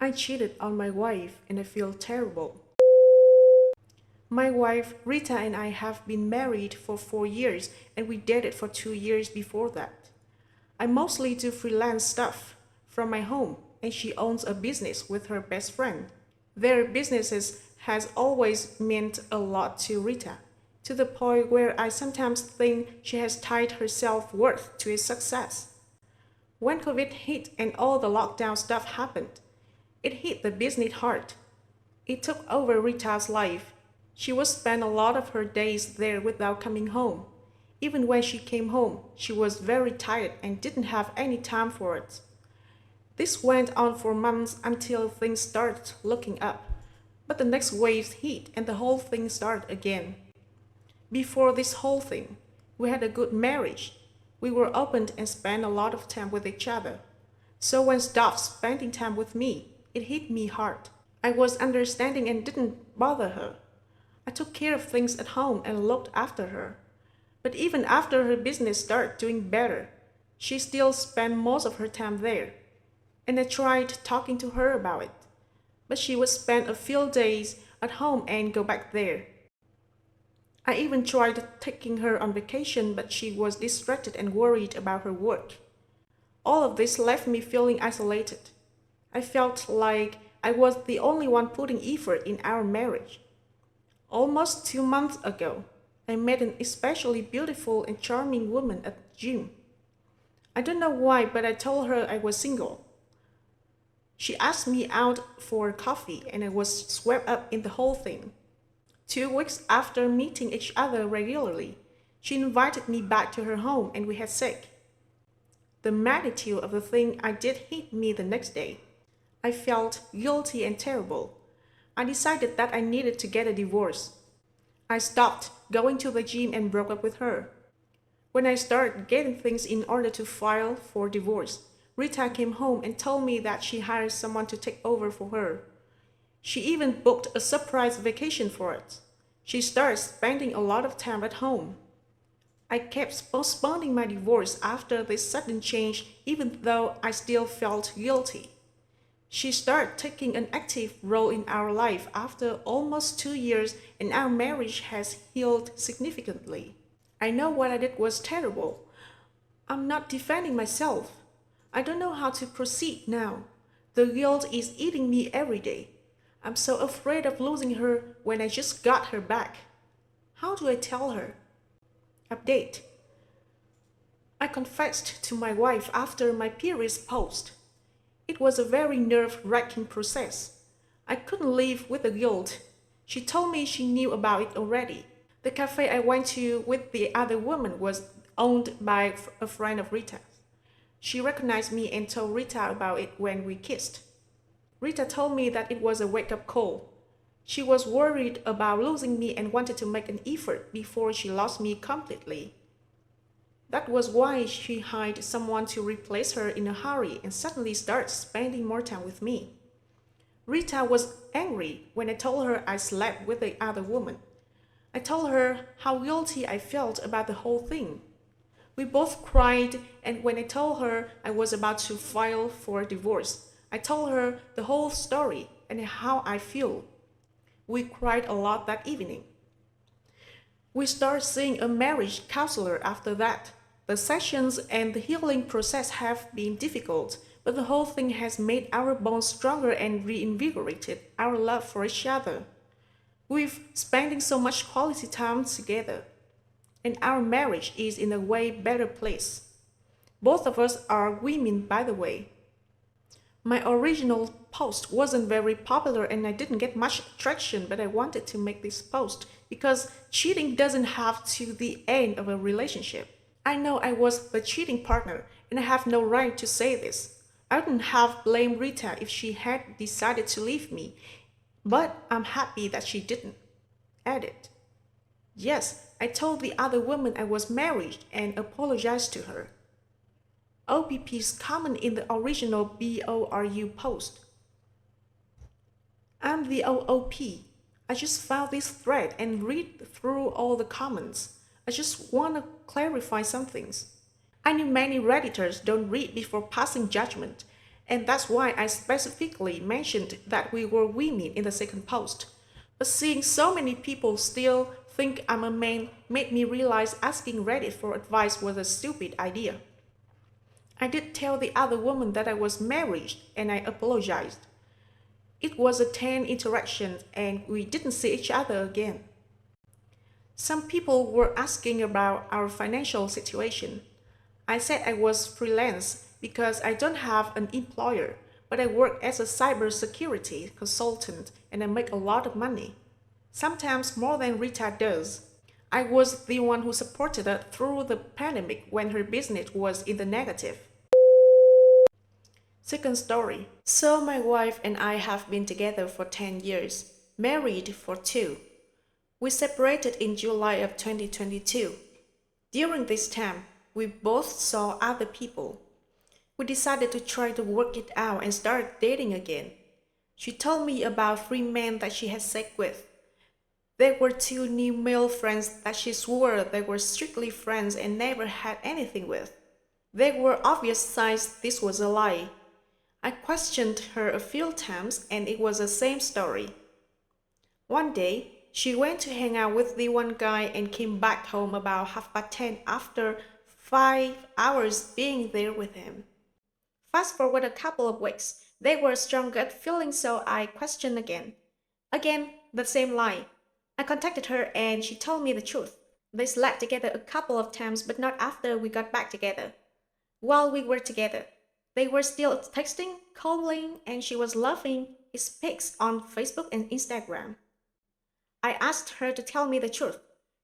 I cheated on my wife and I feel terrible. My wife, Rita, and I have been married for 4 years and we dated for 2 years before that. I mostly do freelance stuff from my home and she owns a business with her best friend. Their businesses has always meant a lot to Rita, to the point where I sometimes think she has tied her self-worth to its success. When COVID hit and all the lockdown stuff happened, it hit the business hard. It took over Rita's life. She would spend a lot of her days there without coming home. Even when she came home, she was very tired and didn't have any time for it. This went on for months until things started looking up. But the next wave hit and the whole thing started again. Before this whole thing, we had a good marriage. We were open and spent a lot of time with each other. So when stopped spending time with me, it hit me hard. I was understanding and didn't bother her. I took care of things at home and looked after her. But even after her business started doing better, she still spent most of her time there. And I tried talking to her about it. But she would spend a few days at home and go back there. I even tried taking her on vacation, but she was distracted and worried about her work. All of this left me feeling isolated. I felt like I was the only one putting effort in our marriage. Almost 2 months ago, I met an especially beautiful and charming woman at the gym. I don't know why, but I told her I was single. She asked me out for coffee and I was swept up in the whole thing. 2 weeks after meeting each other regularly, she invited me back to her home and we had sex. The magnitude of the thing I did hit me the next day. I felt guilty and terrible. I decided that I needed to get a divorce. I stopped going to the gym and broke up with her. When I started getting things in order to file for divorce, Rita came home and told me that she hired someone to take over for her. She even booked a surprise vacation for it. She started spending a lot of time at home. I kept postponing my divorce after this sudden change, even though I still felt guilty. She started taking an active role in our life after almost 2 years, and our marriage has healed significantly. I know what I did was terrible. I'm not defending myself. I don't know how to proceed now. The guilt is eating me every day. I'm so afraid of losing her when I just got her back. How do I tell her? Update. I confessed to my wife after my period's post. It was a very nerve-wracking process. I couldn't live with the guilt. She told me she knew about it already. The cafe I went to with the other woman was owned by a friend of Rita's. She recognized me and told Rita about it when we kissed. Rita told me that it was a wake-up call. She was worried about losing me and wanted to make an effort before she lost me completely. That was why she hired someone to replace her in a hurry and suddenly started spending more time with me. Rita was angry when I told her I slept with the other woman. I told her how guilty I felt about the whole thing. We both cried, and when I told her I was about to file for divorce, I told her the whole story and how I feel. We cried a lot that evening. We started seeing a marriage counselor after that. The sessions and the healing process have been difficult, but the whole thing has made our bonds stronger and reinvigorated our love for each other. We've spending so much quality time together, and our marriage is in a way better place. Both of us are women, by the way. My original post wasn't very popular and I didn't get much traction, but I wanted to make this post because cheating doesn't have to the end of a relationship. I know I was the cheating partner and I have no right to say this. I wouldn't have blamed Rita if she had decided to leave me, but I'm happy that she didn't. Added. Yes, I told the other woman I was married and apologized to her. OPP's comment in the original BORU post. I'm the OOP. I just found this thread and read through all the comments. I just want to clarify some things. I know many Redditors don't read before passing judgment, And that's why I specifically mentioned that we were women in the second post. But seeing so many people still think I'm a man made me realize asking Reddit for advice was a stupid idea. I did tell the other woman that I was married and I apologized. It was a tense interaction and we didn't see each other again. Some people were asking about our financial situation. I said I was freelance because I don't have an employer, but I work as a cybersecurity consultant and I make a lot of money. Sometimes more than Rita does. I was the one who supported her through the pandemic when her business was in the negative. Second story. So my wife and I have been together for 10 years, married for 2. We separated in July of 2022. During this time, we both saw other people. We decided to try to work it out and start dating again. She told me about 3 men that she had sex with. There were 2 new male friends that she swore they were strictly friends and never had anything with. There were obvious signs this was a lie. I questioned her a few times and it was the same story. One day, she went to hang out with the one guy and came back home about 10:30 after 5 hours being there with him. Fast forward a couple of weeks, they were strong gut feeling so I questioned again. Again, the same lie. I contacted her and she told me the truth. They slept together a couple of times but not after we got back together. While we were together, they were still texting, calling, and she was loving his pics on Facebook and Instagram. I asked her to tell me the truth.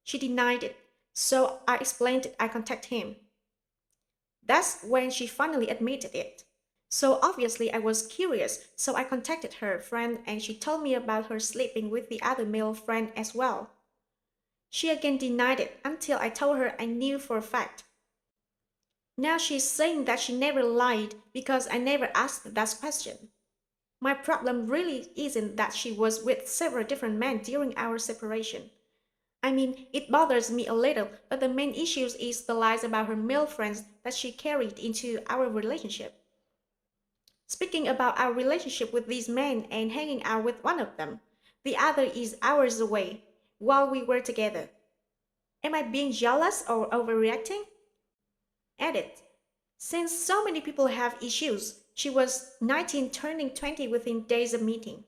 She denied it, so I explained I contacted him. That's when she finally admitted it. So obviously I was curious, so I contacted her friend and she told me about her sleeping with the other male friend as well. She again denied it until I told her I knew for a fact. Now she's saying that she never lied because I never asked that question. My problem really isn't that she was with several different men during our separation. I mean, it bothers me a little, but the main issue is the lies about her male friends that she carried into our relationship. Speaking about our relationship with these men and hanging out with one of them, the other is hours away while we were together. Am I being jealous or overreacting? Edit. Since so many people have issues, she was 19 turning 20 within days of meeting.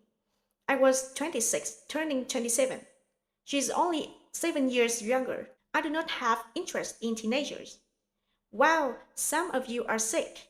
I was 26 turning 27. She's only 7 years younger. I do not have interest in teenagers. Wow, some of you are sick.